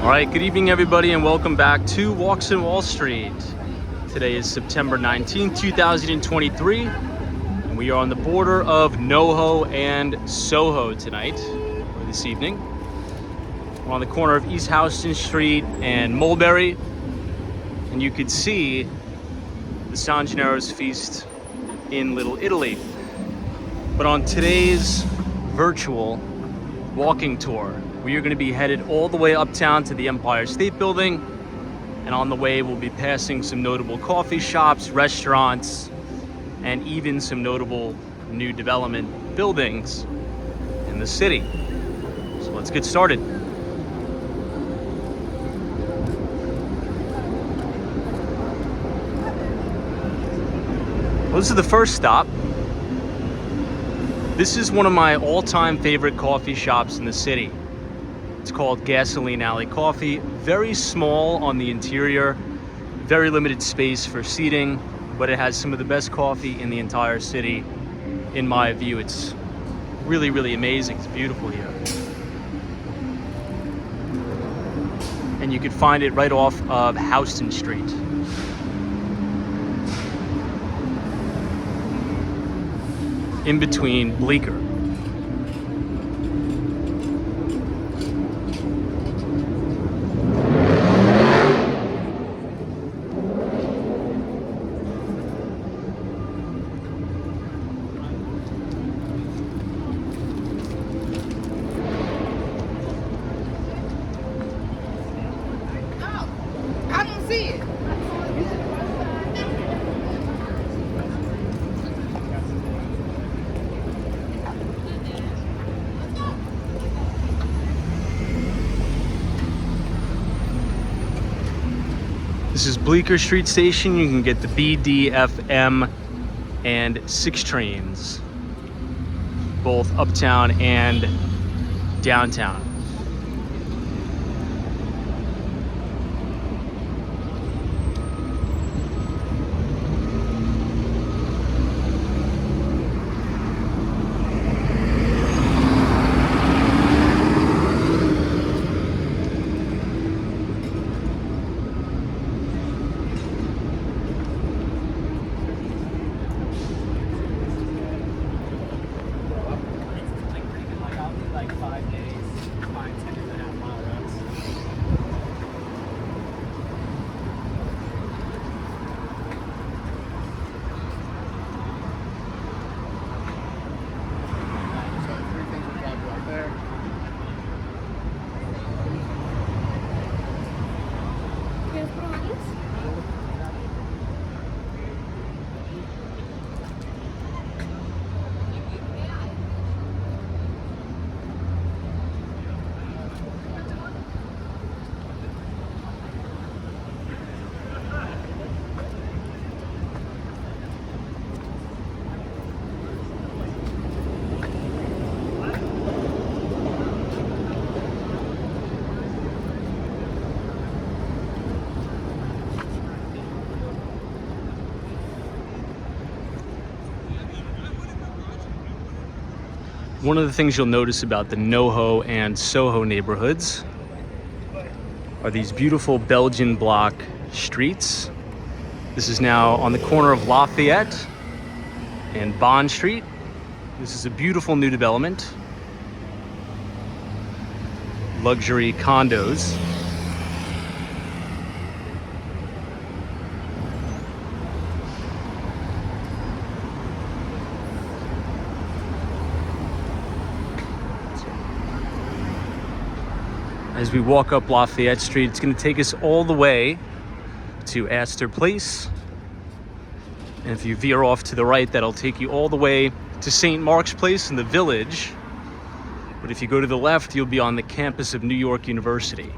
All right, good evening everybody and welcome back to Walks in Wall Street. Today is September 19th, 2023, and we are on the border of NoHo and Soho tonight, or this evening. We're on the corner of East Houston Street and Mulberry, and you could see the San Gennaro's Feast in Little Italy. But on today's virtual walking tour, we are going to be headed all the way uptown to the Empire State Building, and on the way we'll be passing some notable coffee shops, restaurants, and even some notable new development buildings in the city. So let's get started. Well, this is the first stop. This is one of my all-time favorite coffee shops in the city. It's called Gasoline Alley Coffee. Very small on the interior, very limited space for seating, but it has some of the best coffee in the entire city. In my view, it's really, really amazing. It's beautiful here. And you could find it right off of Houston Street. In between Bleecker. I don't see it. This is Bleecker Street Station. You can get the B, D, F, M, and 6 trains, both uptown and downtown. One of the things you'll notice about the NoHo and Soho neighborhoods are these beautiful Belgian block streets. This is now on the corner of Lafayette and Bond Street. This is a beautiful new development. Luxury condos. As we walk up Lafayette Street, it's going to take us all the way to Astor Place. And if you veer off to the right, that'll take you all the way to St. Mark's Place in the Village. But if you go to the left, you'll be on the campus of New York University.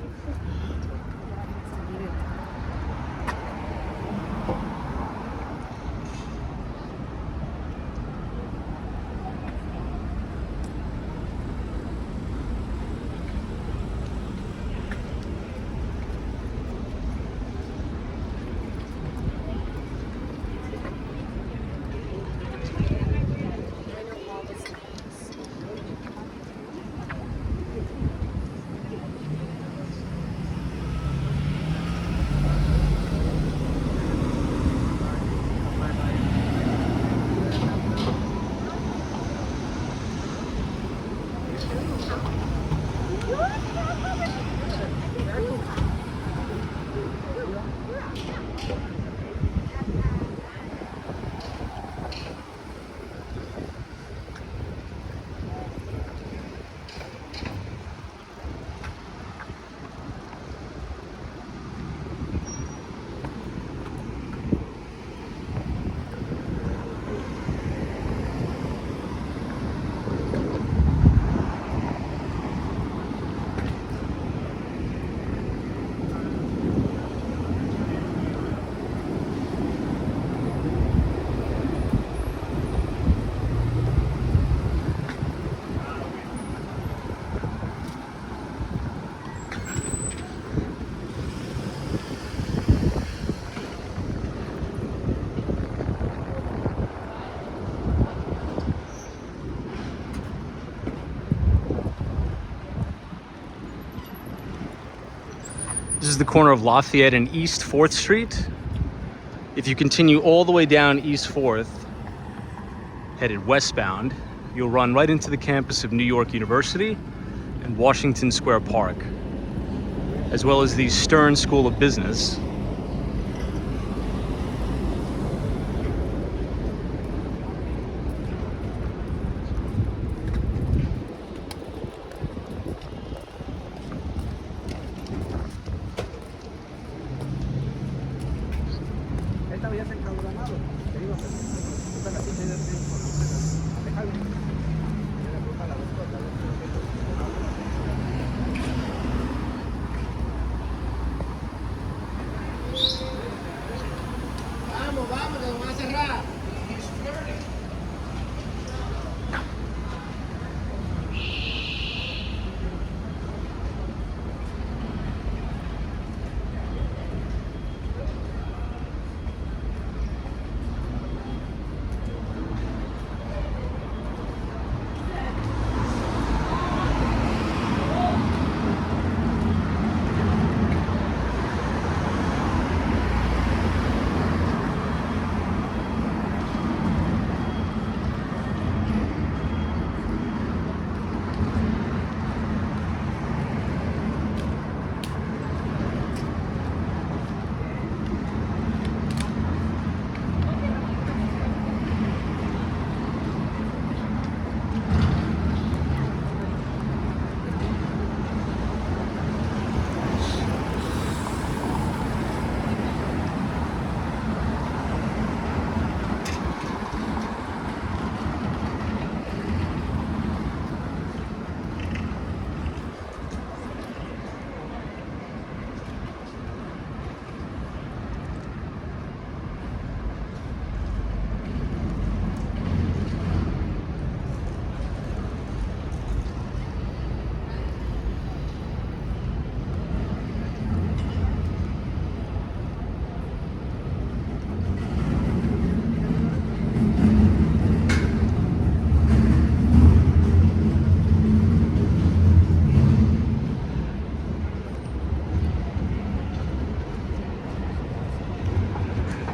This is the corner of Lafayette and East 4th Street. If you continue all the way down East 4th, headed westbound, you'll run right into the campus of New York University and Washington Square Park, as well as the Stern School of Business.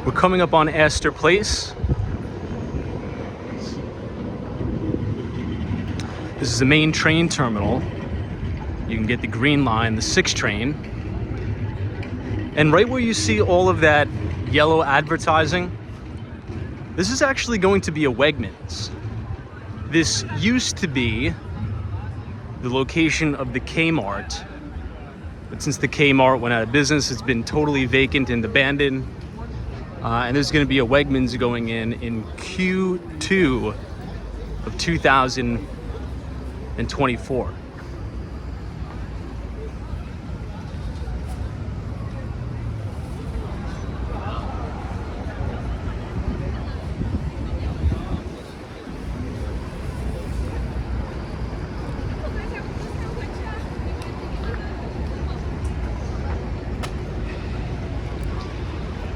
We're coming up on Astor Place. This is the main train terminal. You can get the Green Line, the 6 train. And right where you see all of that yellow advertising, this is actually going to be a Wegmans. This used to be the location of the Kmart, but since the Kmart went out of business, it's been totally vacant and abandoned. And there's going to be a Wegmans going in Q2 of 2024.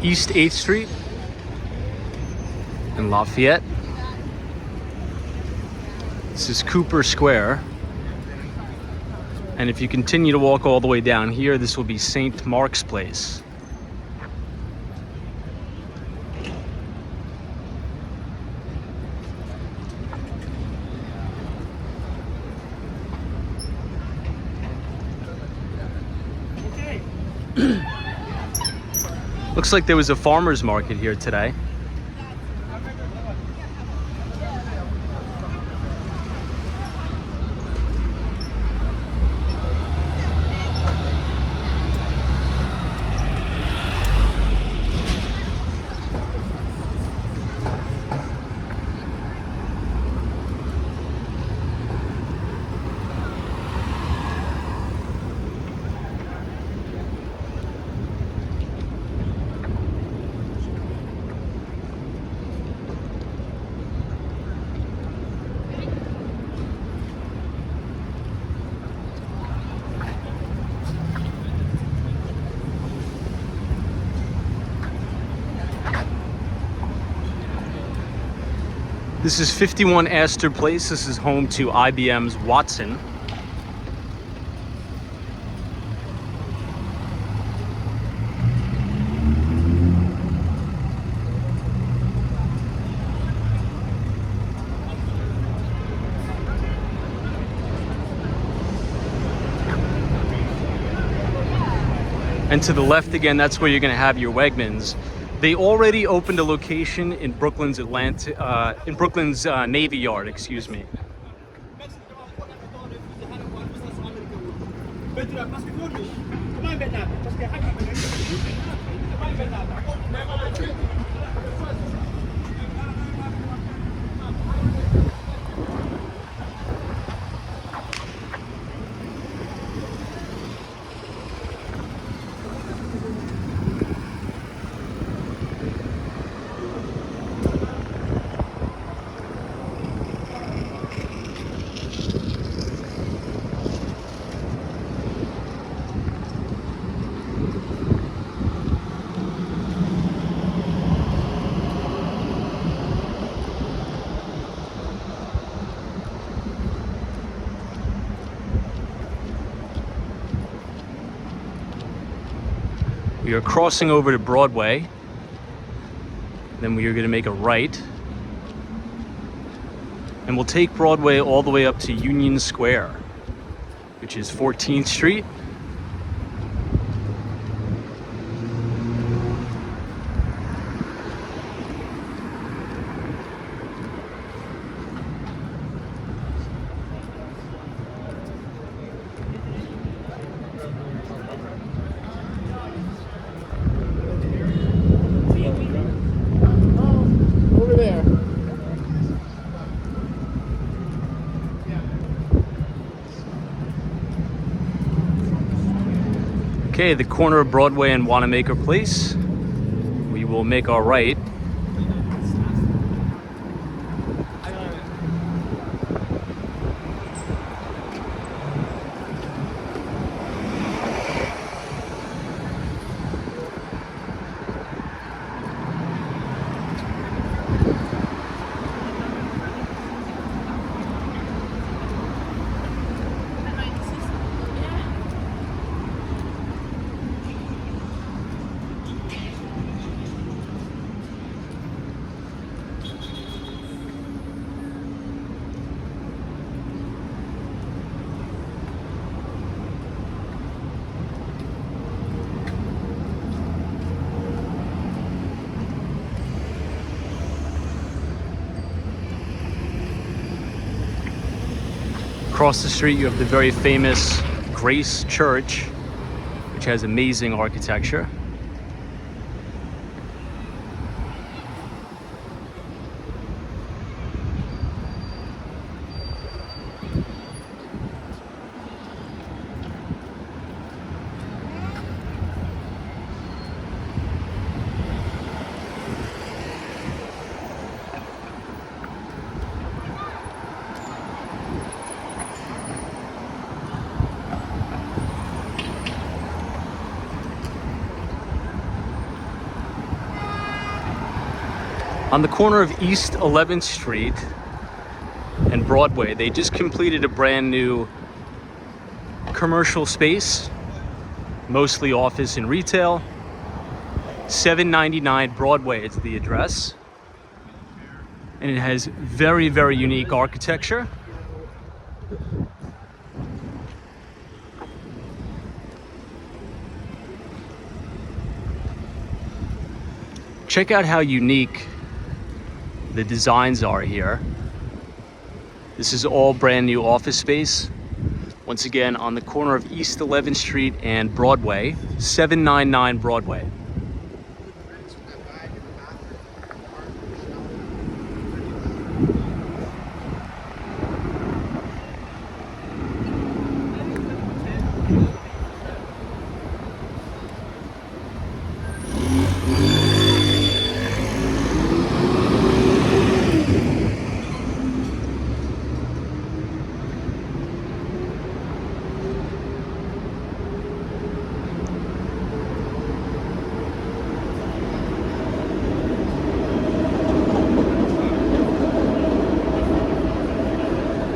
East 8th Street in Lafayette. This is Cooper Square. And if you continue to walk all the way down here, this will be St. Mark's Place. Looks like there was a farmer's market here today. This is 51 Astor Place. This is home to IBM's Watson. And to the left again, that's where you're going to have your Wegmans. They already opened a location in Brooklyn's Navy Yard, excuse me. We are crossing over to Broadway. Then we are going to make a right. And we'll take Broadway all the way up to Union Square, which is 14th Street. Okay, the corner of Broadway and Wanamaker Place. We will make our right. Across the street, you have the very famous Grace Church, which has amazing architecture. On the corner of East 11th Street and Broadway, they just completed a brand new commercial space, mostly office and retail. 799 Broadway is the address. And it has very, very unique architecture. Check out how unique the designs are here. This is all brand new office space. Once again, on the corner of East 11th Street and Broadway, 799 Broadway.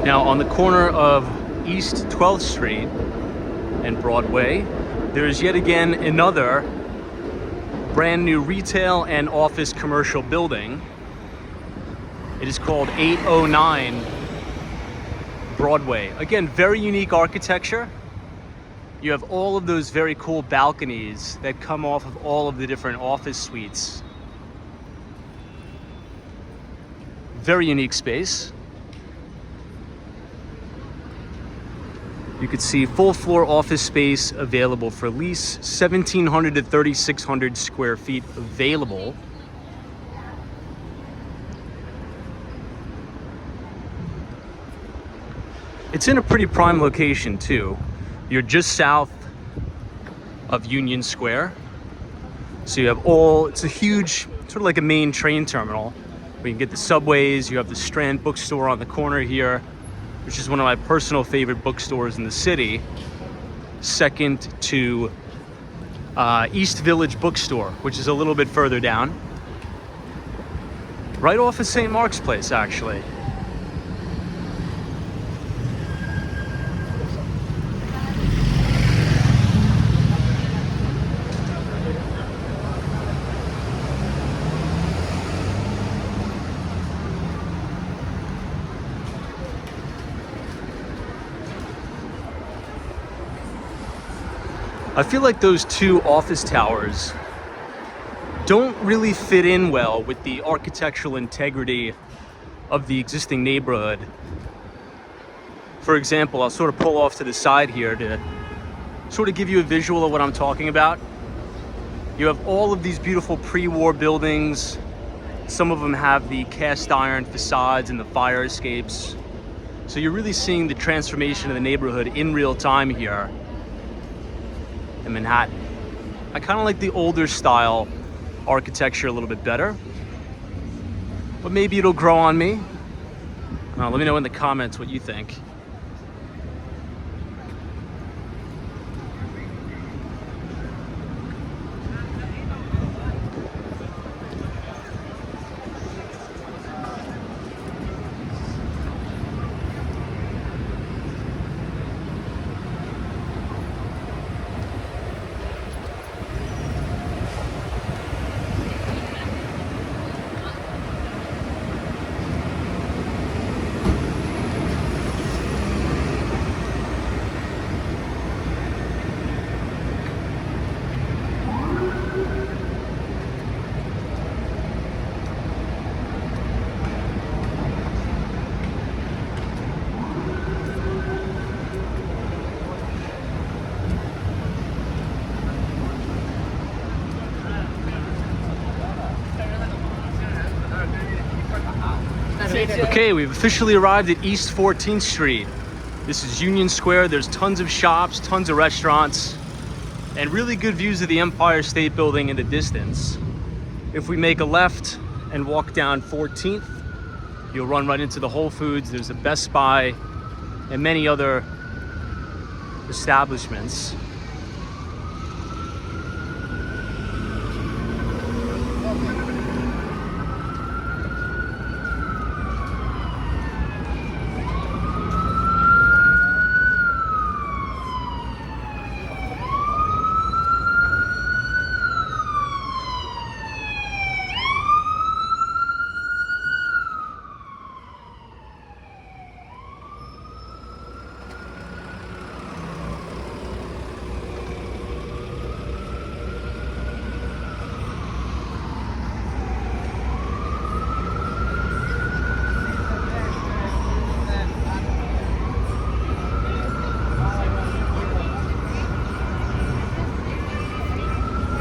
Now, on the corner of East 12th Street and Broadway, there's yet again another brand new retail and office commercial building. It is called 809 Broadway. Again, very unique architecture. You have all of those very cool balconies that come off of all of the different office suites. Very unique space. You could see full floor office space available for lease, 1,700 to 3,600 square feet available. It's in a pretty prime location too. You're just south of Union Square. So you have it's a huge, sort of like a main train terminal where you can get the subways. You have the Strand bookstore on the corner here, which is one of my personal favorite bookstores in the city. Second to East Village Bookstore, which is a little bit further down. Right off of St. Mark's Place, actually. I feel like those two office towers don't really fit in well with the architectural integrity of the existing neighborhood. For example, I'll sort of pull off to the side here to sort of give you a visual of what I'm talking about. You have all of these beautiful pre-war buildings. Some of them have the cast iron facades and the fire escapes. So you're really seeing the transformation of the neighborhood in real time here in Manhattan. I kind of like the older style architecture a little bit better, but maybe it'll grow on me. Let me know in the comments what you think. Okay, we've officially arrived at East 14th Street. This is Union Square. There's tons of shops, tons of restaurants, and really good views of the Empire State Building in the distance. If we make a left and walk down 14th, you'll run right into the Whole Foods. There's a Best Buy and many other establishments.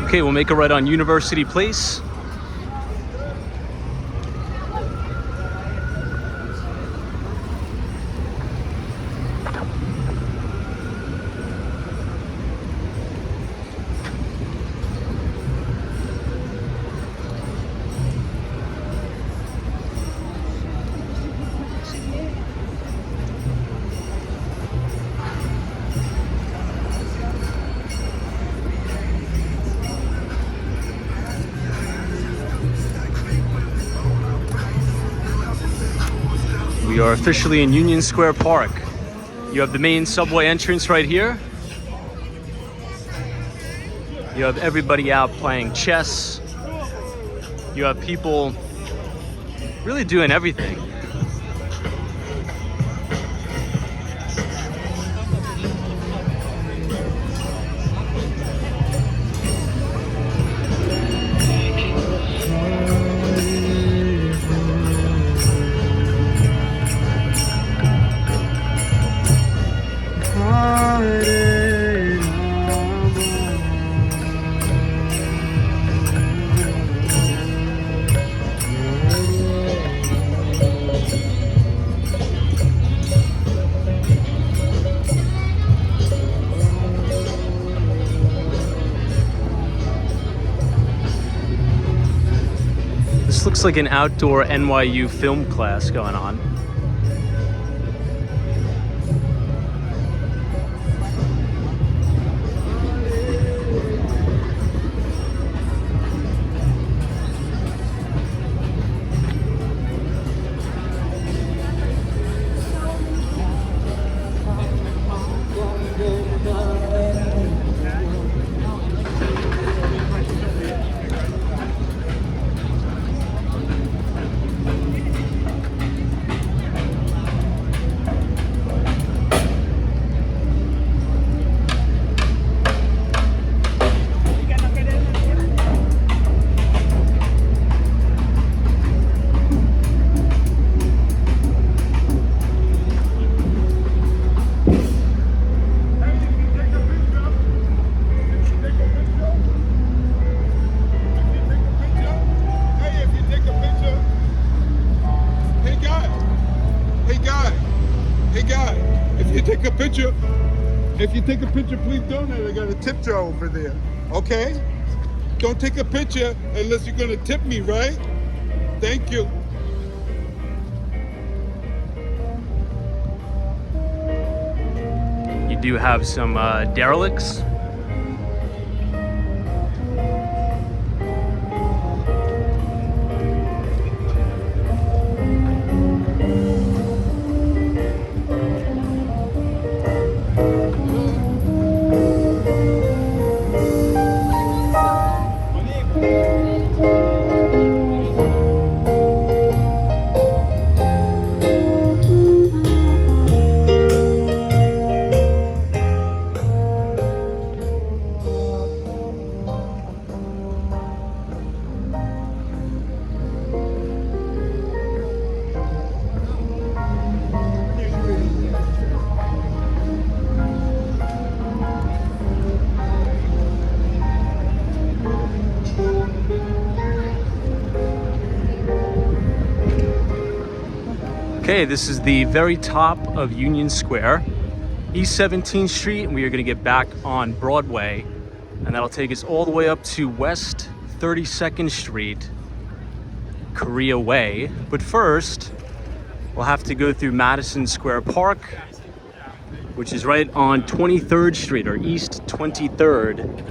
Okay, we'll make a right on University Place. We are officially in Union Square Park. You have the main subway entrance right here. You have everybody out playing chess. You have people really doing everything. looks like an outdoor NYU film class going on. If you take a picture, please donate. I got a tip jar over there. Okay? Don't take a picture unless you're gonna tip me, right? Thank you. You do have some derelicts. Okay, this is the very top of Union Square, East 17th Street, and we are going to get back on Broadway, and that'll take us all the way up to West 32nd Street, Korea Way. But first, we'll have to go through Madison Square Park, which is right on 23rd Street, or East 23rd,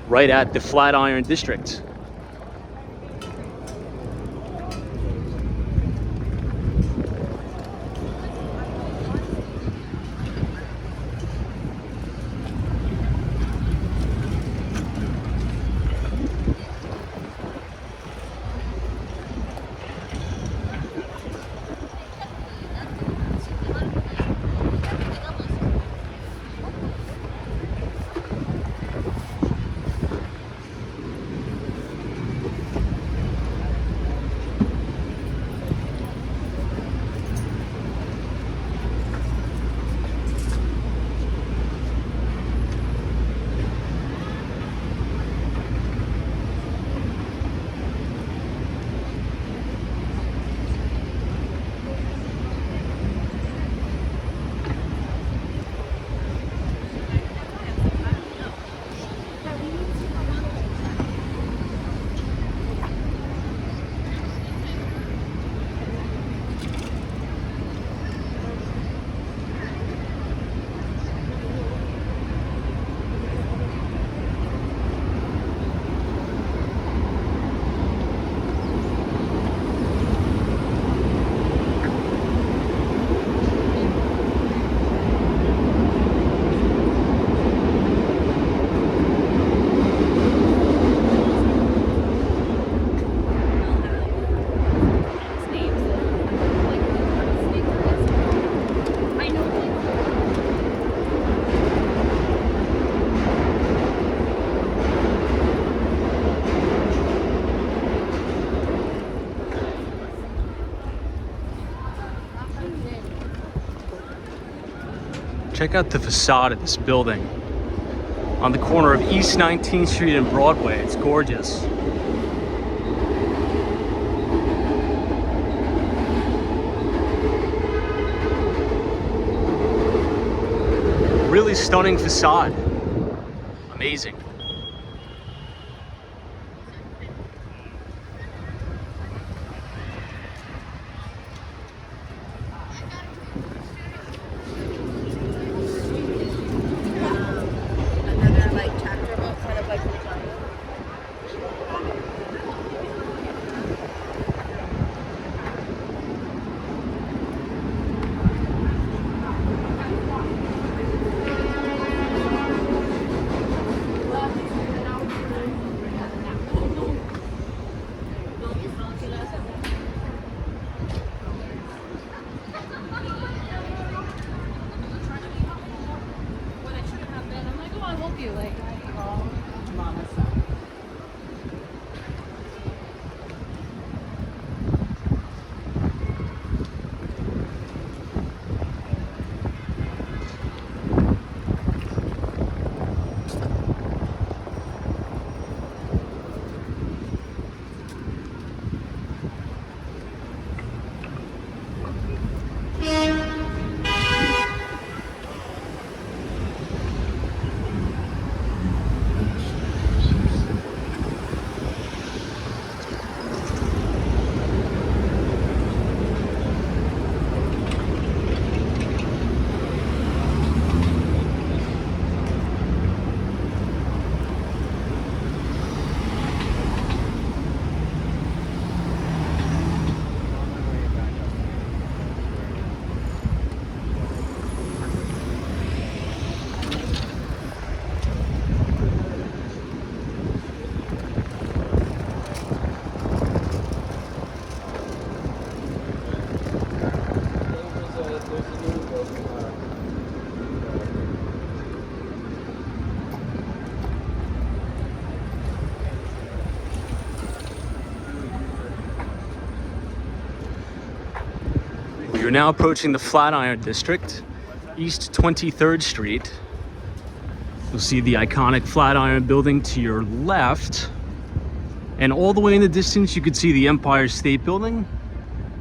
right at the Flatiron District. Check out the facade of this building on the corner of East 19th Street and Broadway. It's gorgeous. Really stunning facade. Amazing. now approaching the Flatiron district, East 23rd Street. You'll see the iconic Flatiron building to your left. And all the way in the distance, you can see the Empire State Building,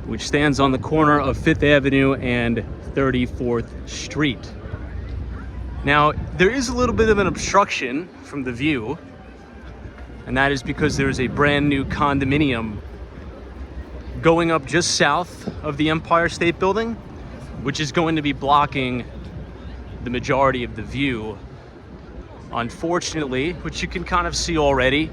which stands on the corner of 5th Avenue and 34th Street. Now, there is a little bit of an obstruction from the view, and that is because there is a brand new condominium going up just south of the Empire State Building, which is going to be blocking the majority of the view. Unfortunately, which you can kind of see already,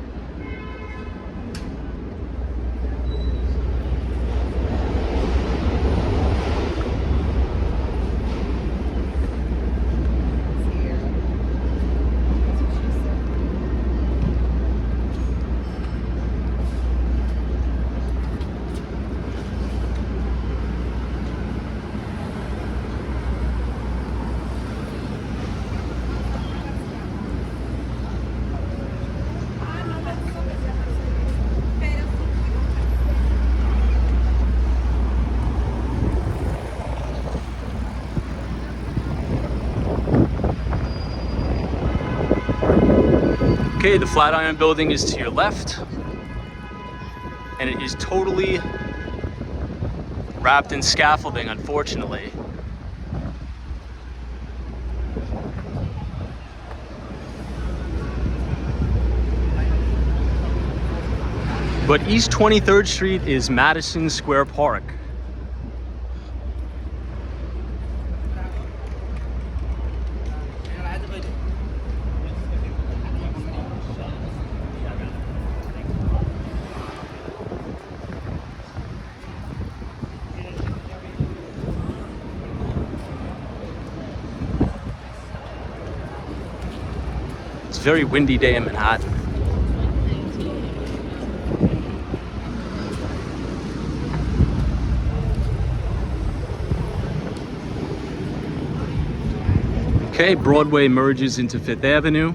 okay, the Flatiron building is to your left, and it is totally wrapped in scaffolding, unfortunately. But East 23rd Street is Madison Square Park. It's a very windy day in Manhattan. Okay, Broadway merges into 5th Avenue.